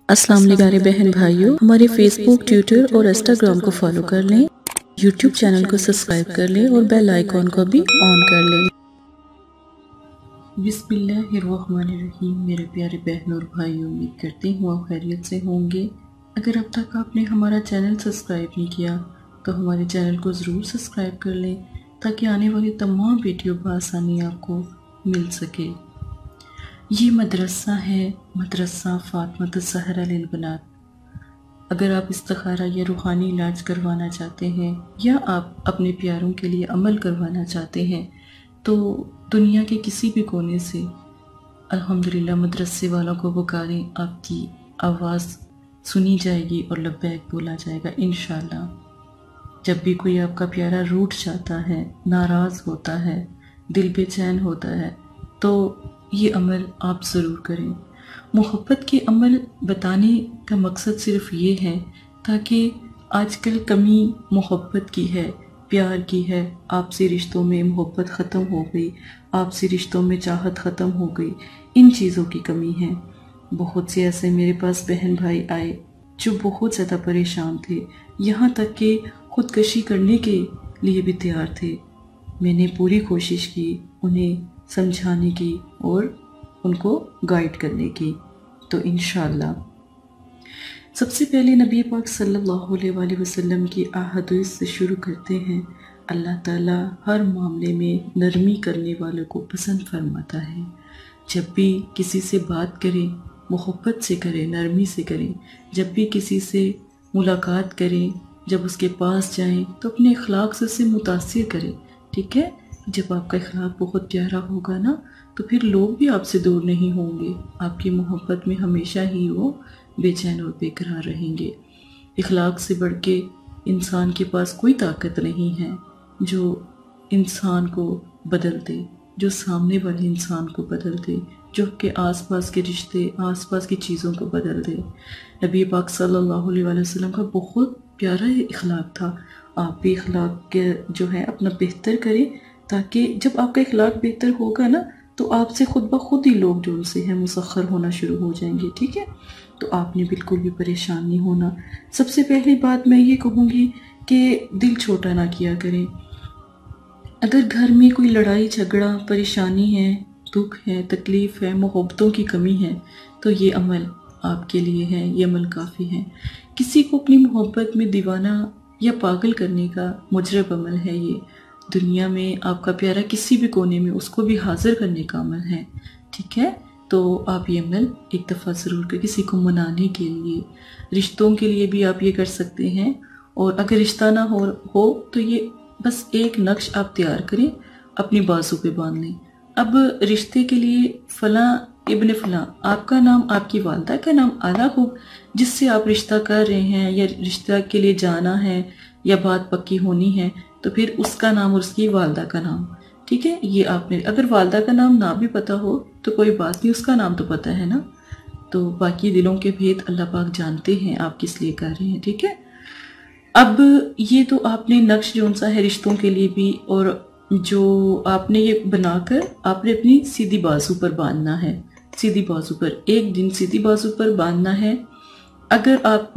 السلام علیکم پیارے بہن بھائیوں، ہمارے فیس بک، ٹویٹر اور انسٹاگرام کو فالو کر لیں، یوٹیوب چینل کو سبسکرائب کر لیں اور بیل آئیکن کو بھی آن کر لیں۔ بسم اللہ الرحمن الرحیم۔ میرے پیارے بہن اور بھائیوں، امید کرتی ہوں آپ خیریت سے ہوں گے۔ اگر اب تک آپ نے ہمارا چینل سبسکرائب نہیں کیا تو ہمارے چینل کو ضرور سبسکرائب کر لیں تاکہ آنے والی تمام ویڈیو بآسانی آپ کو مل سکے۔ یہ مدرسہ ہے، مدرسہ فاطمہ الزہرا للبنات۔ اگر آپ استخارہ یا روحانی علاج کروانا چاہتے ہیں یا آپ اپنے پیاروں کے لیے عمل کروانا چاہتے ہیں تو دنیا کے کسی بھی کونے سے الحمدللہ مدرسے والوں کو پکاریں، آپ کی آواز سنی جائے گی اور لبیک بولا جائے گا انشاءاللہ۔ جب بھی کوئی آپ کا پیارا روٹھ جاتا ہے، ناراض ہوتا ہے، دل بے چین ہوتا ہے تو یہ عمل آپ ضرور کریں۔ محبت کے عمل بتانے کا مقصد صرف یہ ہے تاکہ آج کل کمی محبت کی ہے، پیار کی ہے، آپسی رشتوں میں محبت ختم ہو گئی، آپسی رشتوں میں چاہت ختم ہو گئی، ان چیزوں کی کمی ہے۔ بہت سے ایسے میرے پاس بہن بھائی آئے جو بہت زیادہ پریشان تھے، یہاں تک کہ خودکشی کرنے کے لیے بھی تیار تھے۔ میں نے پوری کوشش کی انہیں سمجھانے کی اور ان کو گائیڈ کرنے کی، تو انشاءاللہ سب سے پہلے نبی پاک صلی اللہ علیہ وآلہ وسلم کی احادیث سے شروع کرتے ہیں۔ اللہ تعالیٰ ہر معاملے میں نرمی کرنے والوں کو پسند فرماتا ہے۔ جب بھی کسی سے بات کریں محبت سے کریں، نرمی سے کریں۔ جب بھی کسی سے ملاقات کریں، جب اس کے پاس جائیں تو اپنے اخلاق سے اسے متاثر کریں، ٹھیک ہے؟ جب آپ کا اخلاق بہت پیارا ہوگا نا تو پھر لوگ بھی آپ سے دور نہیں ہوں گے، آپ کی محبت میں ہمیشہ ہی وہ بے چین اور بے قرار رہیں گے۔ اخلاق سے بڑھ کے انسان کے پاس کوئی طاقت نہیں ہے جو انسان کو بدل دے، جو سامنے والے انسان کو بدل دے، جو کہ آس پاس کے رشتے، آس پاس کی چیزوں کو بدل دے۔ نبی پاک صلی اللہ علیہ وآلہ وسلم کا بہت پیارا اخلاق تھا۔ آپ بھی اخلاق کے جو ہے اپنا بہتر کریں تاکہ جب آپ کا اخلاق بہتر ہوگا نا تو آپ سے خود بخود ہی لوگ جو ان سے ہیں مسخر ہونا شروع ہو جائیں گے، ٹھیک ہے؟ تو آپ نے بالکل بھی پریشان نہیں ہونا۔ سب سے پہلی بات میں یہ کہوں گی کہ دل چھوٹا نہ کیا کریں۔ اگر گھر میں کوئی لڑائی جھگڑا، پریشانی ہے، دکھ ہے، تکلیف ہے، محبتوں کی کمی ہے تو یہ عمل آپ کے لیے ہے، یہ عمل کافی ہے۔ کسی کو اپنی محبت میں دیوانہ یا پاگل کرنے کا مجرب عمل ہے یہ۔ دنیا میں آپ کا پیارا کسی بھی کونے میں اس کو بھی حاضر کرنے کا عمل ہے، ٹھیک ہے؟ تو آپ یہ عمل ایک دفعہ ضرور کریں، کسی کو منانے کے لیے، رشتوں کے لیے بھی آپ یہ کر سکتے ہیں۔ اور اگر رشتہ نہ ہو تو یہ بس ایک نقش آپ تیار کریں، اپنی بازو پہ باندھ لیں۔ اب رشتے کے لیے فلاں ابن فلاں، آپ کا نام، آپ کی والدہ کا نام الگ ہو، جس سے آپ رشتہ کر رہے ہیں یا رشتہ کے لیے جانا ہے یا بات پکی ہونی ہے تو پھر اس کا نام اور اس کی والدہ کا نام، ٹھیک ہے؟ یہ آپ نے اگر والدہ کا نام نہ بھی پتہ ہو تو کوئی بات نہیں، اس کا نام تو پتہ ہے نا۔ تو باقی دلوں کے بھید اللہ پاک جانتے ہیں آپ کس لیے کر رہے ہیں، ٹھیک ہے؟ اب یہ تو آپ نے نقش جو سا ہے رشتوں کے لیے بھی، اور جو آپ نے یہ بنا کر آپ نے اپنی سیدھی بازو پر باندھنا ہے، سیدھی بازو پر ایک دن سیدھی بازو پر باندھنا ہے۔ اگر آپ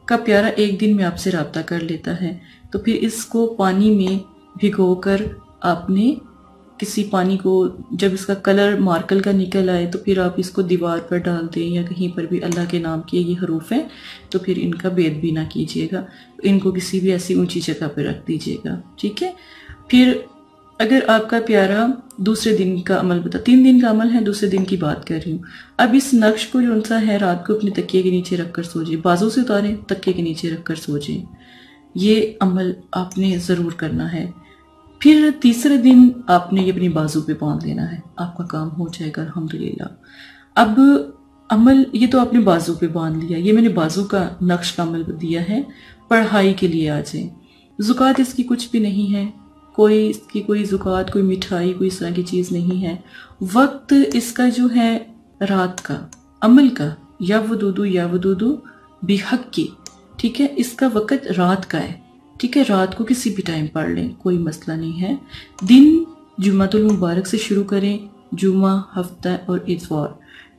کا پیارا ایک دن میں آپ سے رابطہ کر لیتا ہے تو پھر اس کو پانی میں بھگو کر آپ نے کسی پانی کو، جب اس کا کلر مارکل کا نکل آئے تو پھر آپ اس کو دیوار پر ڈال دیں یا کہیں پر بھی، اللہ کے نام کے یہ حروف ہیں تو پھر ان کا بید بھی نہ کیجیے گا، ان کو کسی بھی ایسی اونچی جگہ پہ رکھ دیجیے گا، ٹھیک ہے؟ پھر اگر آپ کا پیارا دوسرے دن کا عمل 3 دن کا عمل ہے، دوسرے دن کی بات کر رہی ہوں۔ اب اس نقش کو جو سا ہے رات کو اپنے تکیے کے نیچے رکھ کر سو جائیں، بازو سے اتاریں، تکیے کے نیچے رکھ کر سو جائیں۔ یہ عمل آپ نے ضرور کرنا ہے۔ پھر تیسرے دن آپ نے یہ اپنی بازو پہ باندھ لینا ہے، آپ کا کام ہو جائے گا الحمدللہ۔ اب عمل یہ تو آپ نے بازو پہ باندھ لیا، یہ میں نے بازو کا نقش کا عمل دیا ہے۔ پڑھائی کے لیے آ جائیں۔ زکوٰۃ اس کی کچھ بھی نہیں ہے، اس کی کوئی زکوٰۃ، کوئی مٹھائی، کوئی اس طرح کی چیز نہیں ہے۔ وقت اس کا جو ہے رات کا عمل کا، یا ودودو بحق کی، ٹھیک ہے؟ اس کا وقت رات کا ہے، ٹھیک ہے؟ رات کو کسی بھی ٹائم پڑھ لیں، کوئی مسئلہ نہیں ہے۔ دن جمعۃ المبارک سے شروع کریں، جمعہ، ہفتہ اور اتوار،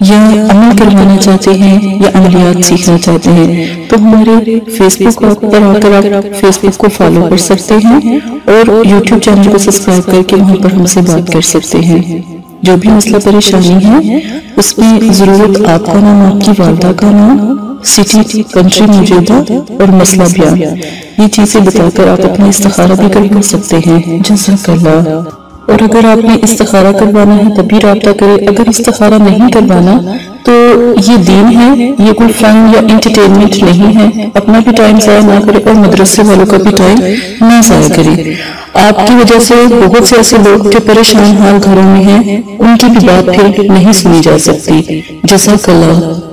یا عمل کروانا چاہتے ہیں یا عملیات سیکھنا چاہتے ہیں تو ہمارے فیس بک پر آ کر آپ فیس بک کو فالو کر سکتے ہیں اور یوٹیوب چینل کو سبسکرائب کر کے وہاں پر ہم سے بات کر سکتے ہیں۔ جو بھی مسئلہ پریشانی ہے اس میں ضرورت آپ کا نام، آپ کی والدہ کا نام، سٹی، کنٹری موجودہ اور مسئلہ بیان، یہ چیزیں بتا کر آپ اپنا استخارہ بھی کروا سکتے ہیں۔ جزاک اللہ۔ اور اگر آپ نے استخارہ کروانا ہے تبھی رابطہ کرے، اگر استخارہ نہیں کروانا تو یہ دین ہے، یہ کوئی فن یا انٹرٹینمنٹ نہیں ہے۔ اپنا بھی ٹائم ضائع نہ کرے اور مدرسے والوں کا بھی ٹائم نہ ضائع کرے۔ آپ کی وجہ سے بہت سے ایسے لوگ جو پریشان حال گھروں میں ہیں ان کی بھی بات پھر نہیں سنی جا سکتی۔ جزاک اللہ۔